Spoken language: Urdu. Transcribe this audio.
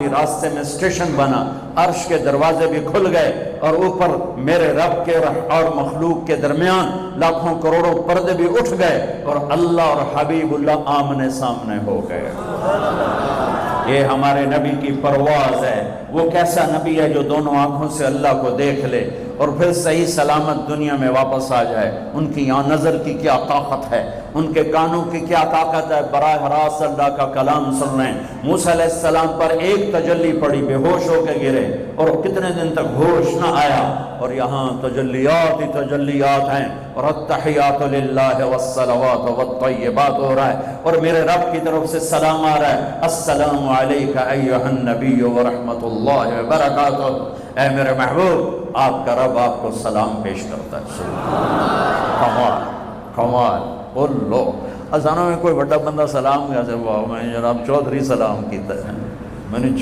راستے میں اسٹیشن بنا، عرش کے دروازے بھی کھل گئے اور اوپر میرے رب کے اور مخلوق کے درمیان لاکھوں کروڑوں پردے بھی اٹھ گئے اور اللہ اور حبیب اللہ آمنے سامنے ہو گئے۔ یہ ہمارے نبی کی پرواز ہے۔ وہ کیسا نبی ہے جو دونوں آنکھوں سے اللہ کو دیکھ لے اور پھر صحیح سلامت دنیا میں واپس آ جائے۔ ان کی یہاں نظر کی کیا طاقت ہے، ان کے کانوں کی کیا طاقت ہے، براہ راست اللہ کا کلام سن رہے ہیں۔ موسیٰ علیہ السلام پر ایک تجلی پڑی، بے ہوش ہو کے گرے اور کتنے دن تک ہوش نہ آیا، اور یہاں تجلیات ہی تجلیات ہیں اور التحیات للہ والصلوات والطیبات ہو رہا ہے، اور میرے رب کی طرف سے سلام آ رہا ہے، السلام علیکہ ایہا النبی ورحمۃ اللہ وبرکاتہ۔ اے میرے محبوب، آپ کا رب آپ کو سلام پیش کرتا ہے۔ کمال کمال بولو ازانوں میں کوئی بڑا بندہ سلام کیسے ہوا؟ میں جناب چودھری سلام کیتا ہے، میں نے